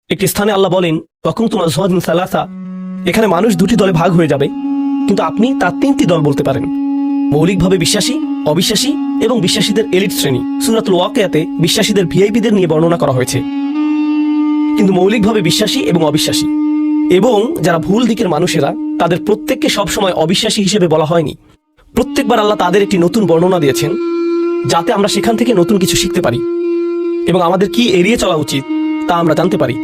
একটি স্থানে আল্লাহ বলেন, তখন তোমার জওয়াজুন সালাসা, এখানে মানুষ দুটি দলে ভাগ হয়ে যাবে, কিন্তু আপনি তার তিনটি দল বলতে পারেন: মৌলিকভাবে বিশ্বাসী, অবিশ্বাসী এবং বিশ্বাসীদের এলিট শ্রেণী। সূরাতুল ওয়াকিয়াতে বিশ্বাসীদের ভিআইপিদের নিয়ে বর্ণনা করা হয়েছে, কিন্তু মৌলিকভাবে বিশ্বাসী এবং অবিশ্বাসী এবং যারা ভুল দিকের মানুষেরা, তাদের প্রত্যেককে সবসময় অবিশ্বাসী হিসেবে বলা হয়নি। প্রত্যেকবার আল্লাহ তাদের একটি নতুন বর্ণনা দিয়েছেন, যাতে আমরা সেখান থেকে নতুন কিছু শিখতে পারি এবং আমাদের কি এড়িয়ে চলা উচিত তা আমরা জানতে পারি।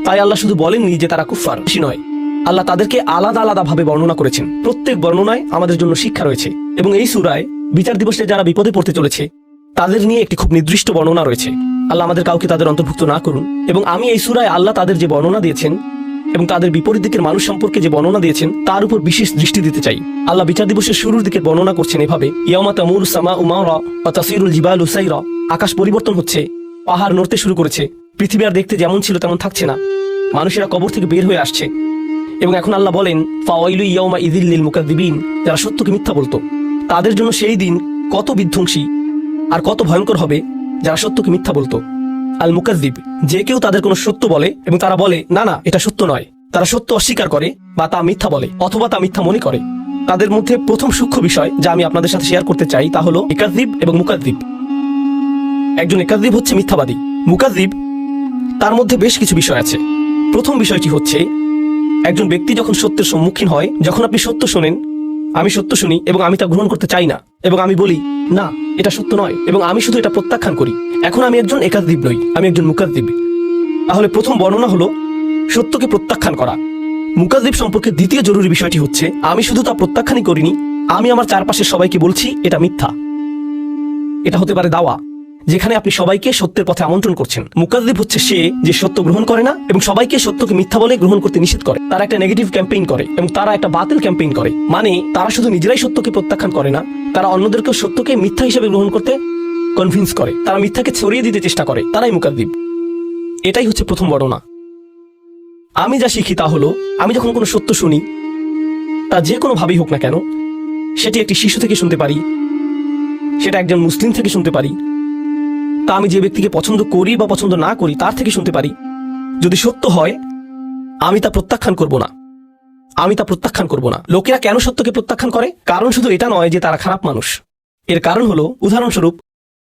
তাই আল্লাহ শুধু বলেননি যে তারা কুফফার, নয়, আল্লাহ তাদেরকে আলাদা আলাদা ভাবে বর্ণনা করেছেন। প্রত্যেক বর্ণনায় আমাদের জন্য শিক্ষা রয়েছে এবং এই সূরায় বিচার দিবসে যারা বিপদে পড়তে চলেছে তাদের নিয়ে একটি খুব নির্দিষ্ট বর্ণনা রয়েছে। আল্লাহ আমাদের কাউকে তাদের অন্তর্ভুক্ত না করুন। এবং আমি এই সূরায় আল্লাহ তাদের যে বর্ণনা দিয়েছেন এবং তাদের বিপরীত দিকের মানুষ সম্পর্কে যে বর্ণনা দিয়েছেন তার উপর বিশেষ দৃষ্টি দিতে চাই। আল্লাহ বিচার দিবসের শুরুর দিকে বর্ণনা করছেন এভাবে: ইয়াউমা তামুরু সামাউ মাওরা ওয়া তাসিরুল জিবালু সাইরা। আকাশ পরিবর্তন হচ্ছে, পাহাড় নড়তে শুরু করেছে, পৃথিবী আর দেখতে যেমন ছিল তেমন থাকছে না, মানুষেরা কবর থেকে বের হয়ে আসছে। এবং এখন আল্লাহ বলেন, ফাওয়াইলু ইয়াউমা ইযিল লিল মুকাযযিবিন, যারা সত্যকে মিথ্যা বলতো তাদের জন্য সেই দিন কত বিধ্বংসী আর কত ভয়ঙ্কর হবে যারা সত্যকে মিথ্যা বলতো। আল মুকাযযিব, যে কেউ তাদের কোনো সত্য বলে এবং তারা বলে না না এটা সত্য নয়, তারা সত্য অস্বীকার করে বা তা মিথ্যা বলে অথবা তা মিথ্যা মনে করে। তাদের মধ্যে প্রথম সূক্ষ্ম বিষয় যা আমি আপনাদের সাথে শেয়ার করতে চাই তা হলো ইকাযযিব এবং মুকাযযিব। একজন ইকাযযিব হচ্ছে মিথ্যাবাদী, মুকাযযিব তার মধ্যে বেশ কিছু বিষয় আছে। প্রথম বিষয়টি হচ্ছে, একজন ব্যক্তি যখন সত্যের সম্মুখীন হয়, যখন আপনি সত্য শোনেন, আমি সত্য শুনি এবং আমি তা গ্রহণ করতে চাই না এবং আমি বলি না এটা সত্য নয় এবং আমি শুধু এটা প্রত্যাখ্যান করি, এখন আমি একজন ইকাযযিব নই, আমি একজন মুকাযযিব। তাহলে প্রথম বর্ণনা হলো সত্যকে প্রত্যাখ্যান করা। মুকাযযিব সম্পর্কে দ্বিতীয় জরুরি বিষয়টি হচ্ছে, আমি শুধু তা প্রত্যাখ্যানই করিনি, আমি আমার চারপাশের সবাইকে বলছি এটা মিথ্যা। এটা হতে পারে দাওয়া, যেখানে আপনি সবাইকে সত্যের পথে আমন্ত্রণ করছেন। মুকাযযিব হচ্ছে সে যে সত্য গ্রহণ করে না এবং সবাইকে সত্যকে মিথ্যা বলে গ্রহণ করতে নিষেধ করে। তারা একটা নেগেটিভ ক্যাম্পেইন করে এবং তারা একটা বাতিল ক্যাম্পেইন করে। মানে তারা শুধু নিজেরাই সত্যকে প্রত্যাখ্যান করে না, তারা অন্যদেরকেও সত্যকে মিথ্যা হিসেবে গ্রহণ করতে কনভিন্স করে, তারা মিথ্যাকে ছড়িয়ে দিতে চেষ্টা করে, তারাই মুকাযযিব। এটাই হচ্ছে প্রথম বর্ণনা। আমি যা শিখি তা হলো, আমি যখন কোনো সত্য শুনি, তা যে কোনো ভাবেই হোক না কেন, সেটি একটি শিশু থেকে শুনতে পারি, সেটা একজন মুসলিম থেকে শুনতে পারি, তা আমি যে ব্যক্তিকে পছন্দ করি বা পছন্দ না করি তার থেকে শুনতে পারি, যদি সত্য হয় আমি তা প্রত্যাখ্যান করব না, আমি তা প্রত্যাখ্যান করব না। লোকেরা কেন সত্যকে প্রত্যাখ্যান করে? কারণ শুধু এটা নয় যে তারা খারাপ মানুষ। এর কারণ হলো, উদাহরণস্বরূপ,